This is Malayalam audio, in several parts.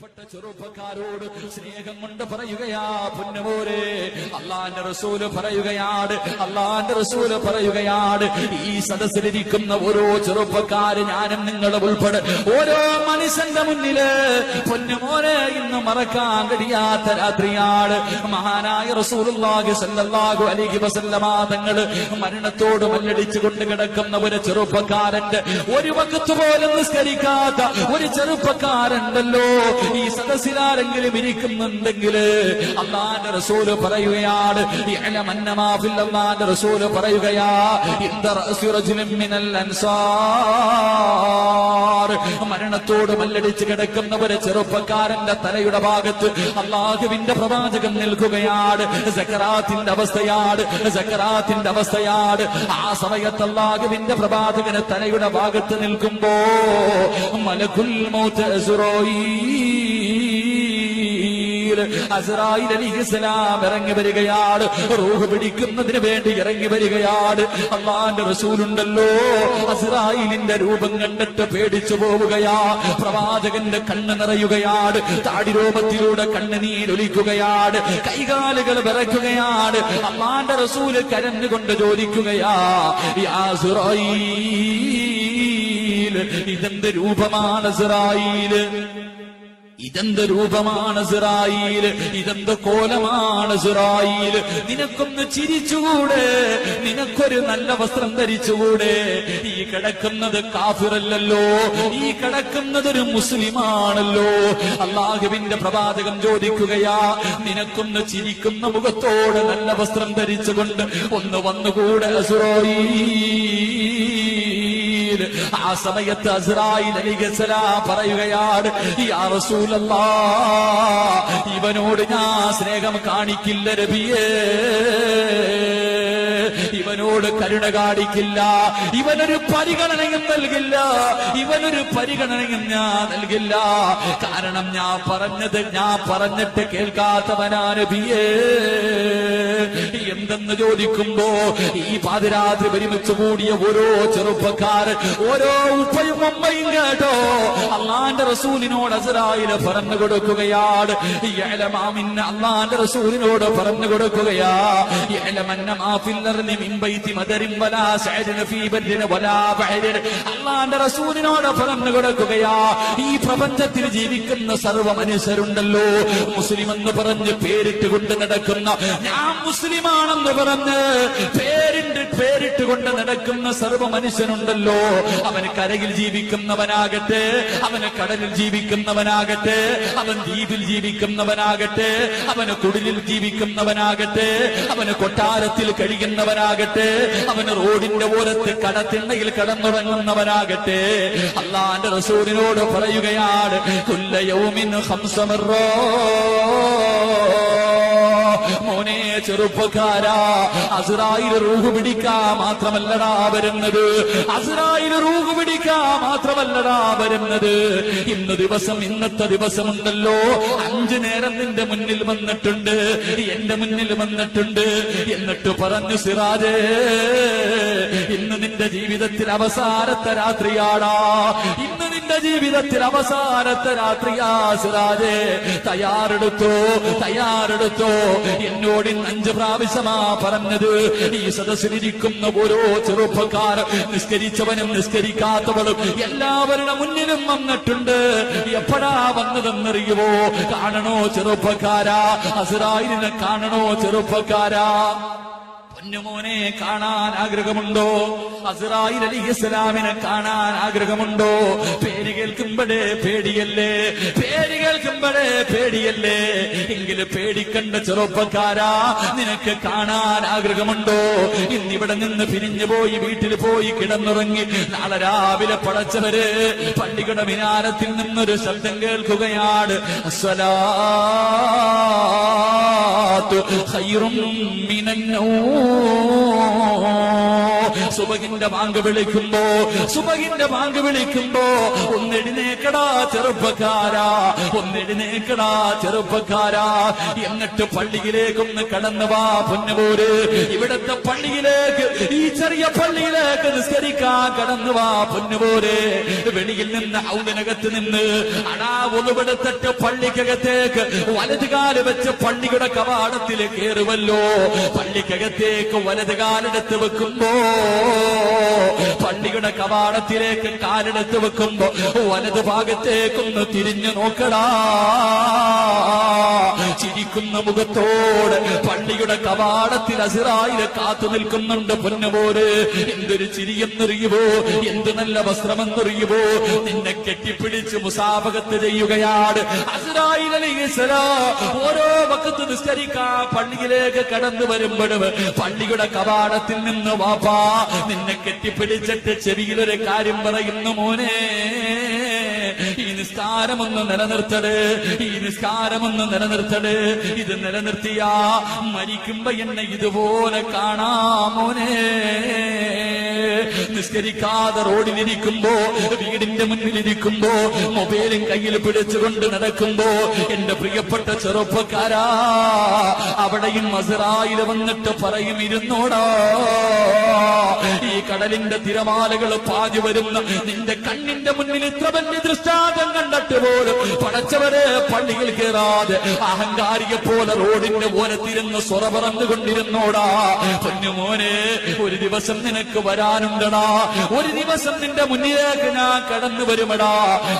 പ്രിയപ്പെട്ട ചെറുപ്പക്കാരോട് സ്നേഹം കൊണ്ട് പറയുകയാ, പൊന്നുമോരെ, അള്ളാന്റെ റസൂല് പറയുകയാണ്, അള്ളാന്റെ റസൂല് പറയുകയാണ്, ഈ സദസ്സിലിരിക്കുന്ന ഓരോ ചെറുപ്പക്കാര്, ഞാനും നിങ്ങളും ഉൾപ്പെടെ ഓരോ മനുഷ്യന്റെ മുന്നില് പൊന്നുമോനെ ഇന്ന് മറക്കാൻ കഴിയാത്ത രാത്രിയാണ്. മഹാനായ റസൂലുള്ളാഹി സ്വല്ലല്ലാഹു അലൈഹി വസല്ലമ തങ്ങള് മരണത്തോട് മല്ലടിച്ചു കൊണ്ട് കിടക്കുന്ന ഒരു ചെറുപ്പക്കാരന്റെ, ഒരു വഖത്ത് പോലും നിസ്കരിക്കാത്ത ഒരു ചെറുപ്പക്കാരുണ്ടല്ലോ. ഈ സദസ്സിലാരെങ്കിലും ഇരിക്കുന്നുണ്ടെങ്കിൽ അല്ലാഹുവിന്റെ റസൂല് പറയുകയാണ്, അല്ലാഹുവിന്റെ റസൂല് പറയുകയാ, മരണത്തോട് മല്ലടിച്ച് കിടക്കുന്ന ഒരു ചെറുപ്പക്കാരന്റെ തലയുടെ ഭാഗത്ത് അല്ലാഹുവിന്റെ പ്രവാചകൻ നിൽക്കുകയാണ്. സക്കറാത്തിന്റെ അവസ്ഥയാണ്, സക്കറാത്തിന്റെ അവസ്ഥയാണ്. ആ സമയത്ത് അല്ലാഹുവിന്റെ പ്രവാചകന് തലയുടെ ഭാഗത്ത് നിൽക്കുമ്പോ മലക്കുൽ മൗത്ത് അസ്റായീൽ അലൈഹിസ്സലാം ഇറങ്ങി വരികയാണ്. റൂഹ് പിടിക്കുന്നതിന് വേണ്ടി ഇറങ്ങി വരികയാണ്. അല്ലാഹുവിന്റെ റസൂലുണ്ടല്ലോ, അസ്റായീലിന്റെ രൂപം കണ്ടിട്ട് പേടിച്ചു പോവുകയാ. പ്രവാചകന്റെ കണ്ണ് നിറയുകയാണ്, താടിരോമത്തിലൂടെ കണ്ണുനീരൊലിക്കുകയാണ്, കൈകാലുകൾ വിറയ്ക്കുകയാണ്. അല്ലാഹുവിന്റെ റസൂല് കരഞ്ഞുകൊണ്ട് ചോദിക്കുകയാ, യാ അസ്റായീൽ, ഇതെന്ത് രൂപമാണ് അസ്റായീൽ, ഇതെന്ത് രൂപമാണ് ഇസ്രായേൽ, ഇതെന്ത് കോലമാണ് ഇസ്രായേൽ, നിനക്കൊന്ന് ചിരിച്ചുകൂടെ, നിനക്കൊരു നല്ല വസ്ത്രം ധരിച്ചുകൂടെ? ഈ കിടക്കുന്നത് കാഫിറല്ലല്ലോ, ഈ കിടക്കുന്നത് ഒരു മുസ്ലിമാണല്ലോ. അല്ലാഹുവിന്റെ പ്രവാചകൻ ചോദിക്കുകയാ, നിനക്കൊന്ന് ചിരിക്കുന്ന മുഖത്തോട് നല്ല വസ്ത്രം ധരിച്ചുകൊണ്ട് ഒന്ന് വന്നുകൂടെ ഇസ്രായേൽ? ആ സമയത്ത് അസ്റായീൽ അലൈഹിസ്സലാം പറയുകയാണ്, യാ റസൂലല്ലാഹ്, ഇവനോട് ഞാൻ സ്നേഹം കാണിക്കില്ല നബിയേ, ഇവനോട് കരുണ കാണിക്കില്ല, ഇവനൊരു പരിഗണനയും നൽകില്ല, ഇവനൊരു പരിഗണനയും ഞാൻ നൽകില്ല. കാരണം ഞാൻ പറഞ്ഞിട്ട് കേൾക്കാത്തവനാ നബിയേ. എന്തെന്ന് ചോദിക്കുമ്പോ ഈ പാതിരാത്രി ഒരുമിച്ച് കൂടിയ ഓരോ ചെറുപ്പക്കാരൻ, ഓരോ ഉപ്പയും ഉമ്മയും കേട്ടോ, അല്ലാഹുവിന്റെ റസൂലിനോട് അസ്റായീൽ പറഞ്ഞു കൊടുക്കുകയാണ്, അല്ലാഹുവിന്റെ റസൂലിനോട് പറഞ്ഞു കൊടുക്കുകയാ, അല്ലാഹുവിന്റെ റസൂലിനോട് പറഞ്ഞു കൊടുക്കുകയാ, ഈ പ്രപഞ്ചത്തിൽ ജീവിക്കുന്ന സർവ്വ മനുഷ്യരുണ്ടല്ലോ, മുസ്ലിം എന്ന് പറഞ്ഞ് പേരിട്ട് കൊണ്ട് നടക്കുന്ന, ഞാൻ മുസ്ലിമാണെന്ന് പറഞ്ഞ് പേരിട്ട് കൊണ്ട് നടക്കുന്ന സർവ്വ മനുഷ്യനുണ്ടല്ലോ, അവന് കരയിൽ ജീവിക്കുന്നവനാകട്ടെ, അവന് കടലിൽ ജീവിക്കുന്നവനാകട്ടെ, അവൻ ദ്വീപിൽ ജീവിക്കുന്നവനാകട്ടെ, അവന് കുടിലിൽ ജീവിക്കുന്നവനാകട്ടെ, അവന് കൊട്ടാരത്തിൽ കഴിയുന്നവനാകട്ടെ, അവന് റോഡിന്റെ ഓരത്ത് കടത്തിണ്ണയിൽ കടന്നുറങ്ങുന്നവനാകട്ടെ, അല്ലാഹുവിന്റെ റസൂലിനോട് പറയുകയാണ്, കുല്ല യൗമിൻ ഖംസ മർറാ, മോനെ ചെറുപ്പക്കാരാ, അസ്റായീൽ റൂഹ് പിടിക്കാ മാത്രമല്ലടാ വരുന്നത്, അസ്റായീൽ റൂഹ് പിടിക്കാ മാത്രമല്ലടാ വരുന്നത്. ഇന്നത്തെ ദിവസമുണ്ടല്ലോ, 5 നേരം നിന്റെ മുന്നിൽ വന്നിട്ടുണ്ട്, എന്റെ മുന്നിൽ വന്നിട്ടുണ്ട്. എന്നിട്ട് പറഞ്ഞു, സിറാജേ, ഇന്ന് നിന്റെ ജീവിതത്തിൽ അവസാനത്തെ രാത്രിയാടാ, ഇന്ന് നിന്റെ ജീവിതത്തിൽ അവസാനത്തെ രാത്രിയാ സിറാജേ, തയ്യാറെടുത്തോ, തയ്യാറെടുത്തോ. എന്നോട് 5 പ്രാവശ്യമാ പറഞ്ഞത്. ഈ സദസ്സിലിരിക്കുന്ന ഓരോ ചെറുപ്പക്കാരും, നിസ്കരിച്ചവനും നിസ്കരിക്കാത്തവളും എല്ലാവരുടെ മുന്നിലും വന്നിട്ടുണ്ട്. എപ്പോഴാ വന്നതെന്നറിയുമോ? കാണണോ ചെറുപ്പക്കാരാ? അസ്റായീലിനെ കാണണോ ചെറുപ്പക്കാരാ? പൊന്നുമോനെ കാണാൻ ആഗ്രഹമുണ്ടോ? അസ്റായീൽ അലൈഹിസ്സലാമിനെ കാണാൻ ആഗ്രഹമുണ്ടോ? പേര് കേൾക്കുമ്പോഴേ പേടിയല്ലേ, പേര് കേൾക്കുമ്പോഴേ പേടിയല്ലേ? എങ്കിലും പേടിക്കണ്ട ചെറുപ്പക്കാരാ, നിനക്ക് കാണാൻ ആഗ്രഹമുണ്ടോ? ഇന്നിവിടെ നിന്ന് പിരിഞ്ഞു പോയി വീട്ടിൽ പോയി കിടന്നുറങ്ങി നാളെ രാവിലെ പടച്ചവര് പള്ളിയുടെ മിനാരത്തിൽ നിന്നൊരു ശബ്ദം കേൾക്കുകയാണ്, അസ്സലാത്തു ഖൈറും മിനൻ നൗം, സുബഹിന്റെ ബാങ്ക് വിളിക്കുമ്പോ ഒന്നെഴുന്നേക്കടാ ചെറുപ്പക്കാരാ, ഒന്നെഴുന്നേക്കടാ ചെറുപ്പക്കാരാ. എന്നിട്ട് പള്ളിയിലേക്കൊന്ന് കടന്നു വാ പൊന്നുപോര്. ഇവിടത്തെ പള്ളിയിലേക്ക്, ഈ ചെറിയ പള്ളിയിലേക്ക് നിസ്കരിക്കാൻ കടന്നു വാ പൊന്നുപോര്. വെളിയിൽ നിന്ന് ഔലിനകത്ത് നിന്ന് ഒന്നുപെടുത്തിട്ട് പള്ളിക്കകത്തേക്ക് വലതുകാല് വെച്ച് പള്ളിയുടെ കവാടത്തിൽ കയറുമല്ലോ. പള്ളിക്കകത്തേക്ക് വലതുകാലെടുത്ത് വെക്കുമ്പോ, പള്ളിയുടെ കവാടത്തിലേക്ക് കാലെടുത്ത് വെക്കുമ്പോ വലതു ഭാഗത്തേക്കൊന്ന് തിരിഞ്ഞു നോക്കടാ. ചിരിക്കുന്ന മുഖത്തോട് പള്ളിയുടെ കവാടത്തിൽ അസ്റായീൽ കാത്തു നിൽക്കുന്നുണ്ട് പൊന്നുപോര്. എന്തൊരു ചിരിയെന്നറിയുമോ, എന്ത് നല്ല വസ്ത്രമെന്നറിയുമോ. നിന്നെ കെട്ടിപ്പിടിച്ച് മുസാഫഹത്ത് ചെയ്യുകയാണ് അസ്റായീൽ അലൈഹിസ്സലാം. ഓരോ വഖത്ത് നിസ്കരിക്കാൻ പള്ളിയിലേക്ക് കടന്നു വരുമ്പോഴും പള്ളിയുടെ കവാടത്തിൽ നിന്ന് വാപ്പാ നിന്നെ കെട്ടിപ്പിടിച്ചിട്ട് ചെവിയിലൊരു കാര്യം പറയുന്നു, മോനെ ഈ നിസ്കാരമൊന്ന് നിലനിർത്തട്, ഈ നിസ്കാരമൊന്ന് നിലനിർത്തട്. ഇത് നിലനിർത്തിയാ മരിക്കുമ്പോ എന്നെ ഇതുപോലെ കാണാമോനെ. നിസ്കരിക്കാതെ റോഡിലിരിക്കുമ്പോ, വീടിന്റെ മുന്നിലിരിക്കുമ്പോ, മൊബൈലും കയ്യിൽ പിടിച്ചുകൊണ്ട് നടക്കുമ്പോ, എന്റെ പ്രിയപ്പെട്ട ചെറുപ്പക്കാരാ, അവിടെയും അസ്റായീൽ വന്നിട്ട് പറയും, ഇരുന്നോടാ. ഈ കടലിന്റെ തിരമാലകൾ പാഞ്ഞു വരുന്ന നിന്റെ കണ്ണിന്റെ മുന്നിൽ ഇത്ര വലിയ ദൃഷ്ടാന്തം കണ്ടിട്ട് പോലും പടച്ചവരെ പള്ളിയിൽ കയറാതെ അഹങ്കാരിയെ പോലെ റോഡിന്റെ ഓരത്തിരുന്ന് സ്വറ പറഞ്ഞുകൊണ്ടിരുന്നോടാ. പൊന്നുമോനെ, ഒരു ദിവസം നിനക്ക് വരാനുണ്ടടാ. ഒരു ദിവസം നിന്റെ മുന്നിലേക്ക് ഞാൻ കടന്നു വരുമടാ.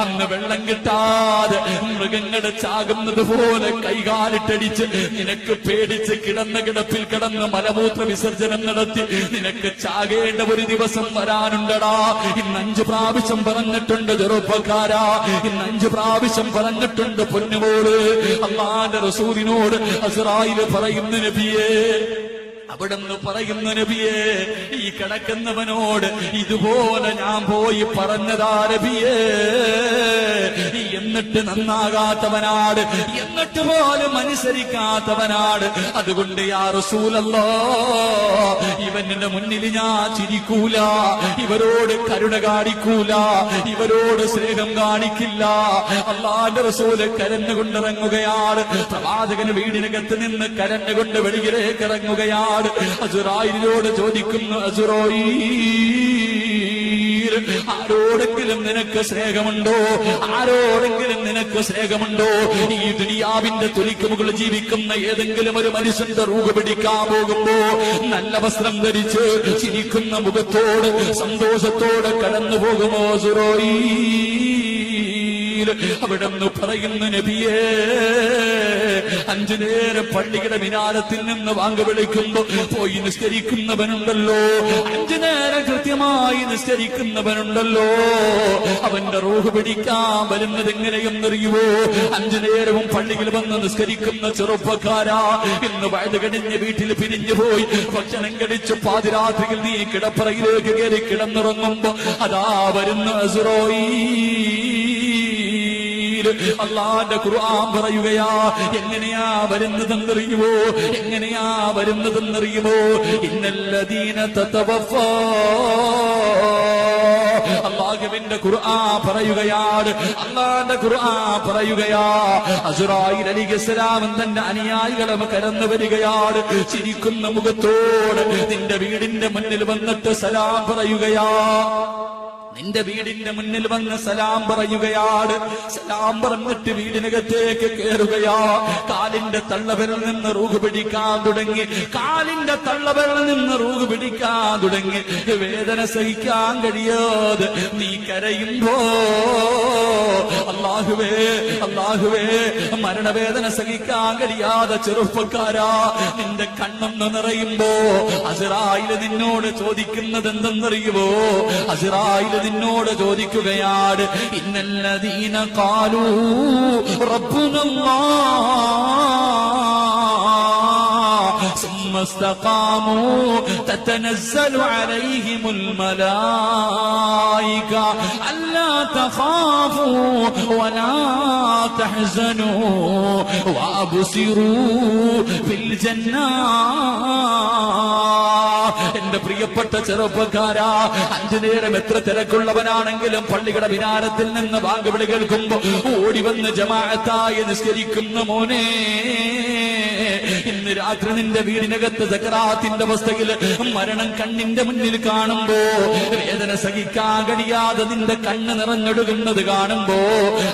അന്ന് വെള്ളം കിട്ടാതെ മൃഗങ്ങൾ ചാകുന്നത് പോലെ കൈകാലിട്ടടിച്ച് നിനക്ക് പേടിച്ച് കിടന്ന കിടപ്പിൽ കിടന്ന് മലമൂത്ര വിസർജനം നടത്തി നിനക്ക് ചാകേണ്ട ഒരു ദിവസം വരാനുണ്ടടാ. ഇന്ന് 5 പ്രാവശ്യം പറഞ്ഞിട്ടുണ്ട് ചെറുപ്പക്കാരാ, ഇന്ന് 5 പ്രാവശ്യം പറഞ്ഞിട്ടുണ്ട് പൊന്നുമോള്. അല്ലാഹുവിന്റെ റസൂലിനോട് അസ്റായീൽ പറയുന്ന നബിയേ, അവിടുന്ന് പറയുന്ന നബിയേ, ഈ കിടക്കുന്നവനോട് ഇതുപോലെ ഞാൻ പോയി പറഞ്ഞതാ നബിയേ. എന്നിട്ട് നന്നാകാത്തവനാട്, എന്നിട്ട് പോലും അനുസരിക്കാത്തവനാട്. അതുകൊണ്ട് യാ റസൂലല്ലാഹ്, ഇവന്റെ മുന്നിൽ ഞാൻ ചിരിക്കൂല, ഇവരോട് കരുണ കാണിക്കൂല, ഇവരോട് സ്നേഹം കാണിക്കില്ല. അല്ലാഹുവിന്റെ റസൂല് കരഞ്ഞുകൊണ്ടിറങ്ങുകയാണ്. പ്രവാചകന് വീടിനകത്ത് നിന്ന് കരഞ്ഞുകൊണ്ട് വെളിയിലേക്ക് ഇറങ്ങുകയാണ്. അസ്റായീലിനോട് ചോദിക്കുന്നു, അസ്റായീൽ, ആരോടെങ്കിലും നിനക്ക് സ്നേഹമുണ്ടോ? ആരോടെങ്കിലും നിനക്ക് സ്നേഹമുണ്ടോ? ഈ ദുനിയാവിന്റെ തൊലിക്ക് മുകളിൽ ജീവിക്കുന്ന ഏതെങ്കിലും ഒരു മനുഷ്യന്റെ റൂഹ് പിടിക്കാൻ പോകുമ്പോ നല്ല വസ്ത്രം ധരിച്ച് ചിരിക്കുന്ന മുഖത്തോട് സന്തോഷത്തോടെ കടന്നു പോകുമോ അസ്റായീൽ? അവിടെന്ന് പറയുന്ന നബിയേ, 5 നേരം പള്ളിയുടെ മിനാരത്തിൽ നിന്ന് വാങ്ങ വിളിക്കുമ്പോ പോയി നിസ്കരിക്കുന്നവനുണ്ടല്ലോ, 5 നേരം കൃത്യമായി നിസ്കരിക്കുന്നവനുണ്ടല്ലോ, അവന്റെ റൂഹ് പിടിക്കാൻ വരുന്നത് എങ്ങനെയെന്നറിയുവോ? 5 നേരവും പള്ളിയിൽ വന്ന് നിസ്കരിക്കുന്ന ചെറുപ്പക്കാരാ, ഇന്ന് വയത് കഴിഞ്ഞ് വീട്ടിൽ പിരിഞ്ഞു പോയി ഭക്ഷണം കഴിച്ച് പാതിരാത്രിയിൽ നീ കിടപ്പറയിലേക്ക് കയറി കിടന്നുറങ്ങുമ്പോ അതാ വരുന്ന അസ്റായീൽ. അല്ലാഹുവിന്റെ ഖുർആൻ പറയുകയാ, എങ്ങനെയാ വരുന്നതെന്നറിയുമോ? എങ്ങനെയാ വരുന്നതെന്നറിയുമോ? ഇന്നല്ലദീന തതവഫാ, അല്ലാഹുവിന്റെ ഖുർആൻ പറയുകയാണ്, അല്ലാഹുവിന്റെ ഖുർആൻ പറയുകയാ, അസ്റായീൽ അലൈഹിസ്സലാം തന്റെ അനുയായികളെ കടന്നു വരികയാണ്. ചിരിക്കുന്ന മുഖത്തോട് നിന്റെ വീടിന്റെ മുന്നിൽ വന്നിട്ട് സലാം പറയുകയാ. നിന്റെ വീടിന്റെ മുന്നിൽ വന്ന് സലാം പറയുകയാണ്. സലാം പറഞ്ഞിട്ട് വീടിനകത്തേക്ക് കയറുകയാ. കാലിന്റെ തള്ളവിരൽ നിന്ന് റൂഹ് പിടിക്കാൻ തുടങ്ങി. കാലിന്റെ തള്ളവിരൽ നിന്ന് റൂഹ് പിടിക്കാൻ തുടങ്ങി. വേദന സഹിക്കാൻ കഴിയാതെ നീ കരയുമ്പോ, അല്ലാഹുവേ അല്ലാഹുവേ, മരണവേദന സഹിക്കാൻ കഴിയാതെ ചെറുപ്പക്കാരാ നിന്റെ കണ്ണൊന്ന് നിറയുമ്പോ അസ്റായീൽ നിന്നോട് ചോദിക്കുന്നത് എന്തെന്നറിയുമോ? അസ്റായീൽ നിന്നോട് ചോദിക്കുകയാണ്, ഇന്നല്ലദീന ഖാലൂ റബ്ബുനല്ലാഹ് സുമ്മ ഇസ്തഖാമൂ തതനസ്സലു അലൈഹിമുൽ മലായിക അല്ലാ തഖാഫൂ വലാ തഹ്സനൂ വഅബ്സിറൂ ഫിൽ ജന്നാ. എന്റെ പ്രിയപ്പെട്ട ചെറുപ്പക്കാരാ, 5 നേരം എത്ര തിരക്കുള്ളവനാണെങ്കിലും പള്ളിയുടെ വിനാരത്തിൽ നിന്ന് ബാങ്ക് വിളി കേൾക്കുമ്പോ ഓടി വന്ന് ജമാഅത്തായി നിസ്കരിക്കുന്ന മോനെ, ഇന്ന് രാത്രി നിന്റെ വീടിനകത്ത് സക്കറാത്തിന്റെ അവസ്ഥയിൽ മരണം കണ്ണിന്റെ മുന്നിൽ കാണുമ്പോ, വേദന സഹിക്കാൻ കഴിയാതെ നിന്റെ കണ്ണ് നിറഞ്ഞൊടുകുന്നത് കാണുമ്പോ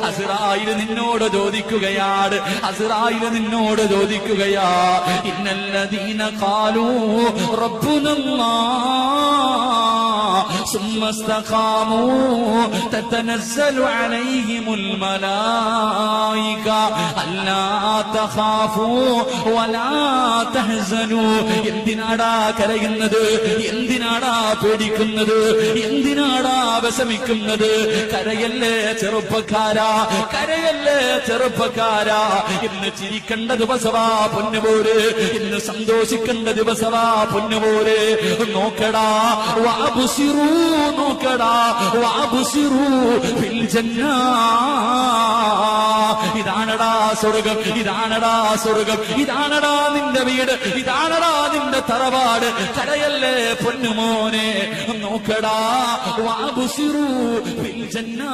അസ്റായിൽ നിന്നോട് ചോദിക്കുകയാണ്, അസ്റായിൽ നിന്നോട് ചോദിക്കുകയാ, ഇന്നല്ലദീന ഖാലൂ റബ്ബുനല്ലാഹ് സുമ്മ ഇസ്തഖാമൂ തതനസ്സലു അലൈഹിമുൽ മലായിക അല്ലാ തഖാഫൂ വലാ തഹ്സനൂ. എന്തിനാടാ കരയുന്നത്? എന്തിനാടാ പേടിക്കുന്നത്? എന്തിനാടാ വിഷമിക്കുന്നത്? കരയല്ലേ ചെറുപ്പക്കാരാ, കരയല്ലേ ചെറുപ്പക്കാരാ. ഇന്ന് ചിരിക്കേണ്ട ദിവസമാ പൊന്നുപോര്, ഇന്ന് സന്തോഷിക്കേണ്ട ദിവസമാ പൊന്നുപോര്. നോക്കടാ വഅബ്സിറൂ, നോക്കടാ വഅബ്സിറൂ ഫിൽ ജന്നാ. ഇതാണടാ സ്വർഗം, ഇതാണടാ സ്വർഗം, ഇതാണടാ നിന്റെ വീട്, ഇതാണടാ നിന്റെ തറവാട്. കരയല്ലേ പൊന്നുമോനെ, നോക്കടാ വഅബ്സിറൂ ഫിൽ ജന്നാ.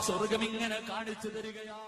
സ്വർഗം ഇങ്ങനെ കാണിച്ചു തരികയാ.